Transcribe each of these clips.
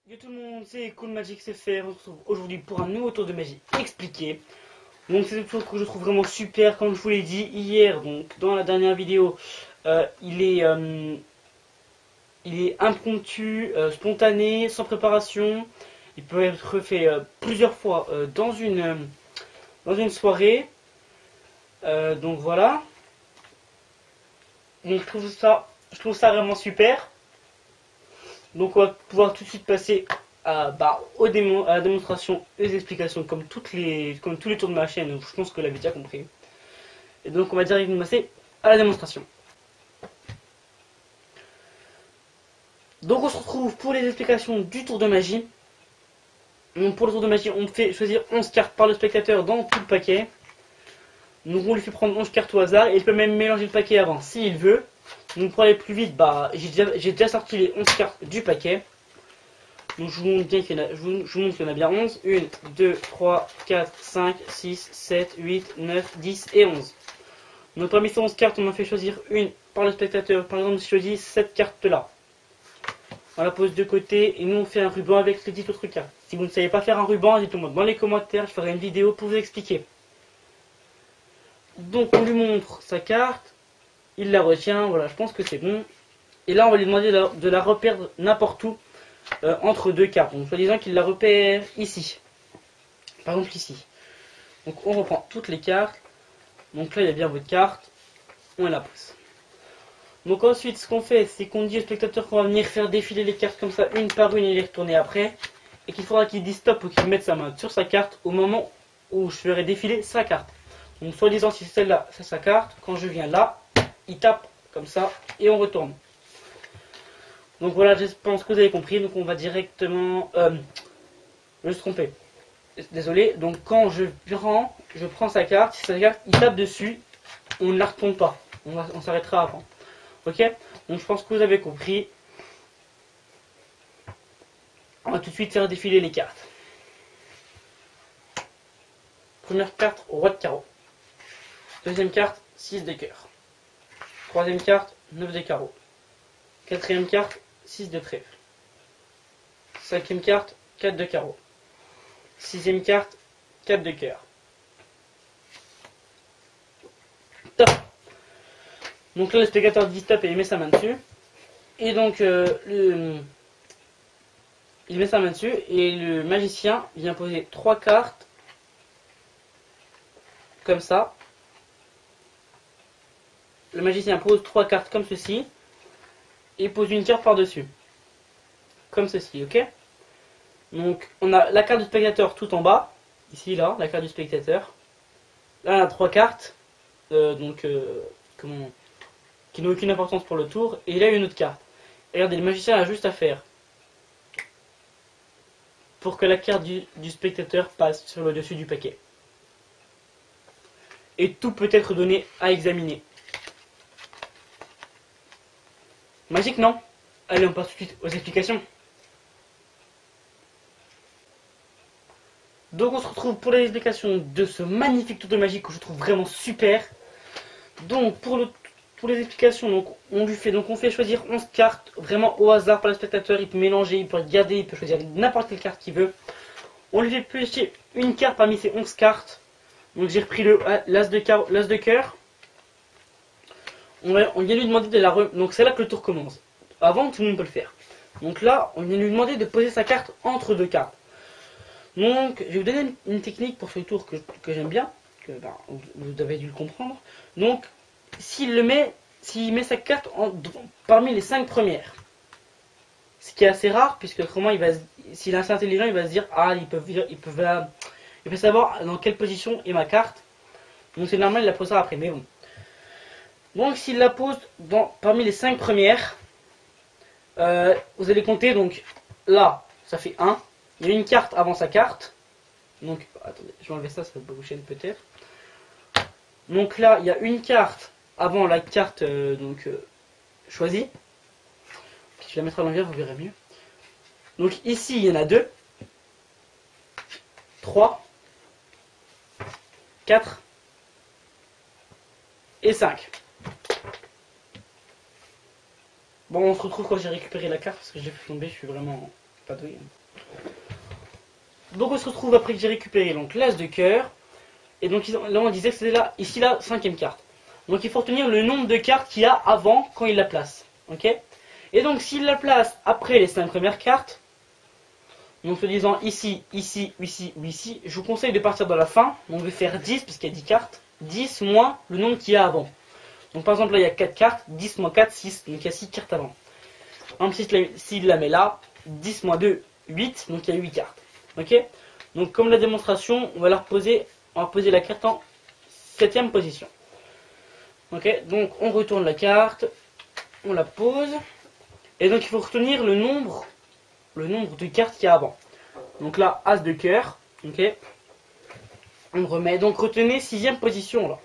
Yo tout le monde, c'est Cool Magic CFR. On se retrouve aujourd'hui pour un nouveau tour de magie expliqué. Donc c'est un tour que je trouve vraiment super, comme je vous l'ai dit hier, donc dans la dernière vidéo. Il est impromptu, spontané, sans préparation. Il peut être fait plusieurs fois dans une soirée. Donc voilà. Donc je trouve ça vraiment super. Donc on va pouvoir tout de suite passer à la démonstration et aux explications comme tous les tours de ma chaîne. Donc, je pense que vous l'avez déjà compris. Et donc on va directement passer à la démonstration. Donc on se retrouve pour les explications du tour de magie. Donc pour le tour de magie, on fait choisir 11 cartes par le spectateur dans tout le paquet. Donc on lui fait prendre 11 cartes au hasard et il peut même mélanger le paquet avant s'il veut. Donc pour aller plus vite, j'ai déjà sorti les 11 cartes du paquet. Donc je vous montre bien qu'il y en a, je vous montre qu'il y en a bien 11. 1, 2, 3, 4, 5, 6, 7, 8, 9, 10 et 11. Donc parmi ces 11 cartes, on en fait choisir une par le spectateur. Par exemple, je choisis cette carte là. On la pose de côté et nous on fait un ruban avec les 10 autres cartes. Si vous ne savez pas faire un ruban, dites-le-moi dans les commentaires, je ferai une vidéo pour vous expliquer. Donc on lui montre sa carte, il la retient, voilà, je pense que c'est bon. Et là on va lui demander de la reperdre n'importe où entre deux cartes. Donc soi-disant qu'il la repère ici. Par exemple ici. Donc on reprend toutes les cartes. Donc là il y a bien votre carte. On la pose. Donc ensuite ce qu'on fait, c'est qu'on dit au spectateur qu'on va venir faire défiler les cartes comme ça une par une et les retourner après. Et qu'il faudra qu'il dise stop ou qu'il mette sa main sur sa carte au moment où je ferai défiler sa carte. Donc soi-disant si celle-là c'est sa carte, quand je viens là, il tape comme ça et on retourne. Donc voilà, je pense que vous avez compris. Donc on va directement... je me suis trompé. Désolé. Donc quand je prends sa carte, si sa carte, il tape dessus, on ne la retourne pas. On s'arrêtera avant. Ok? Donc je pense que vous avez compris. On va tout de suite faire défiler les cartes. Première carte, roi de carreau. Deuxième carte, 6 de cœur. Troisième carte, 9 de carreau. Quatrième carte, 6 de trèfle. Cinquième carte, 4 de carreau. Sixième carte, 4 de cœur. Top. Donc là, le spectateur dit stop et il met sa main dessus. Et donc, il met sa main dessus et le magicien vient poser 3 cartes. Comme ça. Le magicien pose 3 cartes comme ceci. Et pose une carte par-dessus. Comme ceci, ok? Donc, on a la carte du spectateur tout en bas. Ici, là, la carte du spectateur. Là, on a 3 cartes. Qui n'ont aucune importance pour le tour. Et là, une autre carte. Et regardez, le magicien a juste à faire pour que la carte du spectateur passe sur le dessus du paquet. Et tout peut être donné à examiner. Magique, non? Allez, on passe tout de suite aux explications. Donc on se retrouve pour les explications de ce magnifique tour de magie que je trouve vraiment super. Donc pour les explications, donc on fait choisir 11 cartes vraiment au hasard par le spectateur. Il peut mélanger, il peut regarder, il peut choisir n'importe quelle carte qu'il veut. On lui fait piocher une carte parmi ces 11 cartes. Donc j'ai repris l'as de cœur. On vient lui demander de la donc c'est là que le tour commence. Avant, tout le monde peut le faire. Donc là, on vient lui demander de poser sa carte entre deux cartes. Donc, je vais vous donner une technique pour ce tour que j'aime bien. Vous avez dû le comprendre. Donc, s'il met sa carte parmi les 5 premières. Ce qui est assez rare, puisque autrement, s'il est assez intelligent, il va se dire, ah, il peut savoir dans quelle position est ma carte. Donc c'est normal, il la posera après, mais bon. Donc s'il la pose parmi les 5 premières, vous allez compter, donc là, ça fait 1. Il y a une carte avant sa carte. Donc, attendez, je vais enlever ça va boucher peut-être. Donc là, il y a une carte avant la carte choisie. Si je la mettrai à l'envers, vous verrez mieux. Donc ici, il y en a 2, 3, 4 et 5. Bon, on se retrouve quand j'ai récupéré la carte parce que j'ai fait tomber, je suis vraiment Pas de oui. Donc on se retrouve après que j'ai récupéré donc l'as de cœur. Et donc là on disait que c'était là, ici la cinquième carte. Donc il faut retenir le nombre de cartes qu'il y a avant quand il la place. Ok. Et donc s'il la place après les 5 premières cartes, donc se disant ici, ici, ici ou ici, je vous conseille de partir dans la fin. Donc de faire 10 puisqu'il y a 10 cartes. 10 moins le nombre qu'il y a avant. Donc par exemple là il y a 4 cartes, 10 moins 4, 6. Donc il y a 6 cartes avant. En plus s'il la met là, 10 moins 2, 8. Donc il y a 8 cartes. Ok. Donc comme la démonstration, on va poser la carte en 7ème position. Ok, donc on retourne la carte, on la pose, et donc il faut retenir le nombre de cartes qu'il y a avant. Donc là, as de cœur, ok, on remet, donc retenez 6ème position là.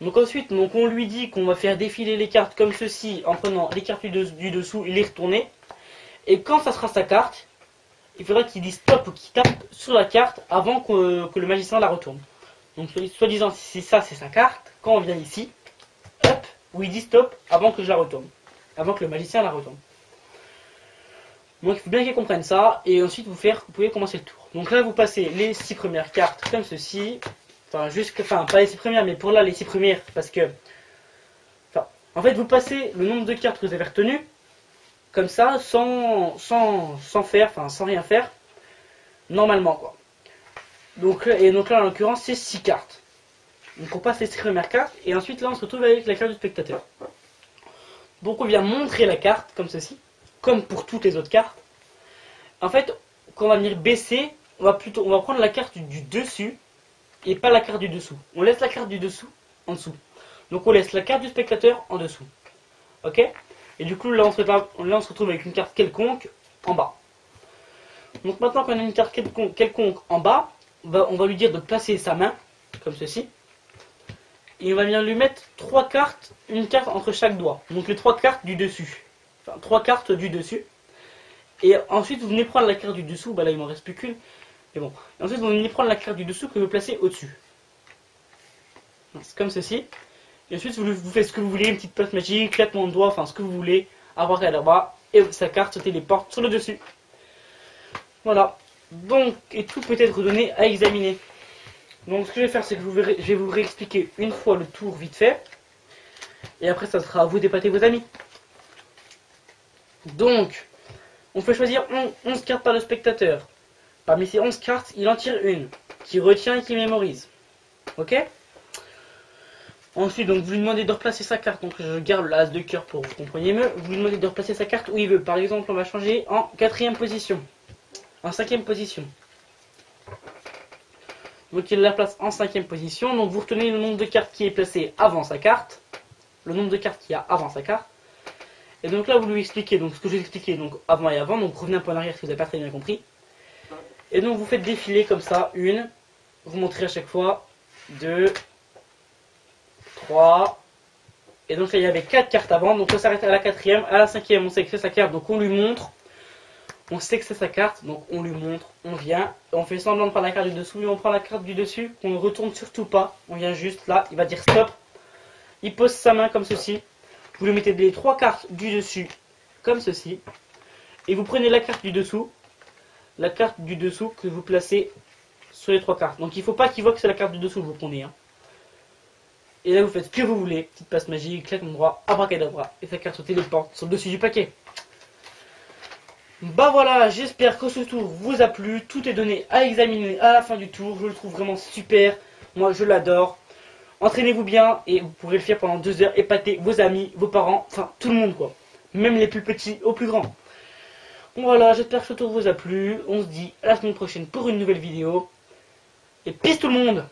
Donc ensuite, donc on lui dit qu'on va faire défiler les cartes comme ceci, en prenant les cartes du dessous et les retourner, et quand ça sera sa carte, il faudra qu'il dise stop ou qu'il tape sur la carte avant que le magicien la retourne. Donc soi-disant, si ça c'est sa carte, quand on vient ici, hop, où il dit stop avant que je la retourne. Avant que le magicien la retourne. Donc il faut bien qu'il comprenne ça. Et ensuite vous pouvez commencer le tour. Donc là vous passez les 6 premières cartes comme ceci. Enfin pas les 6 premières, mais pour là les 6 premières. Parce que en fait vous passez le nombre de cartes que vous avez retenues. Comme ça, sans rien faire. Normalement quoi. Donc là en l'occurrence c'est 6 cartes. Donc on passe les 6 premières cartes et ensuite là on se retrouve avec la carte du spectateur. Donc on vient montrer la carte comme ceci, comme pour toutes les autres cartes. En fait, quand on va venir baisser, on va prendre la carte du dessus et pas la carte du dessous. On laisse la carte du dessous en dessous. Donc on laisse la carte du spectateur en dessous. Ok. Et du coup là on se retrouve avec une carte quelconque en bas. Donc maintenant qu'on a une carte quelconque en bas, on va lui dire de placer sa main comme ceci. Et on va bien lui mettre 3 cartes, une carte entre chaque doigt. Donc les 3 cartes du dessus. Enfin 3 cartes du dessus. Et ensuite vous venez prendre la carte du dessous. Bah là il m'en reste plus qu'une. Mais bon. Et ensuite vous venez prendre la carte du dessous que vous placez au-dessus. C'est comme ceci. Et ensuite vous faites ce que vous voulez, une petite passe magique, claquement de doigts, enfin ce que vous voulez. Abracadabra. Et sa carte se téléporte sur le dessus. Voilà. Donc, et tout peut être donné à examiner. Donc ce que je vais faire, c'est que je vais vous réexpliquer une fois le tour vite fait. Et après, ça sera à vous d'épater vos amis. Donc, on fait choisir 11 cartes par le spectateur. Parmi ces 11 cartes, il en tire une, qui retient et qui mémorise. Ok. Ensuite, donc, vous lui demandez de replacer sa carte. Donc, je garde l'as de cœur pour que vous compreniez mieux. Vous lui demandez de replacer sa carte où il veut. Par exemple, on va changer en 4ème position. En 5ème position. Donc il la place en 5ème position. Donc vous retenez le nombre de cartes qui est placé avant sa carte. Le nombre de cartes qu'il y a avant sa carte. Et donc là vous lui expliquez donc ce que je vous ai expliqué donc avant et avant. Donc revenez un peu en arrière si vous n'avez pas très bien compris. Et donc vous faites défiler comme ça. Une. Vous montrez à chaque fois. 2. 3. Et donc là il y avait 4 cartes avant. Donc on s'arrête à la 4ème. À la 5ème on sait que c'est sa carte. Donc on lui montre. On sait que c'est sa carte, donc on lui montre, on vient, on fait semblant de prendre la carte du dessous, et on prend la carte du dessus, on ne retourne surtout pas, on vient juste là, il va dire stop, il pose sa main comme ceci, vous lui mettez les 3 cartes du dessus, comme ceci, et vous prenez la carte du dessous que vous placez sur les 3 cartes. Donc il ne faut pas qu'il voit que c'est la carte du dessous que vous prenez. Hein. Et là vous faites ce que vous voulez, petite passe magique, claquement droit, abracadabra, et sa carte se téléporte sur le dessus du paquet. Bah voilà, j'espère que ce tour vous a plu, tout est donné à examiner à la fin du tour, je le trouve vraiment super, moi je l'adore. Entraînez-vous bien et vous pourrez le faire pendant 2 heures, épater vos amis, vos parents, enfin tout le monde quoi, même les plus petits aux plus grands. Voilà, j'espère que ce tour vous a plu, on se dit à la semaine prochaine pour une nouvelle vidéo, et peace tout le monde!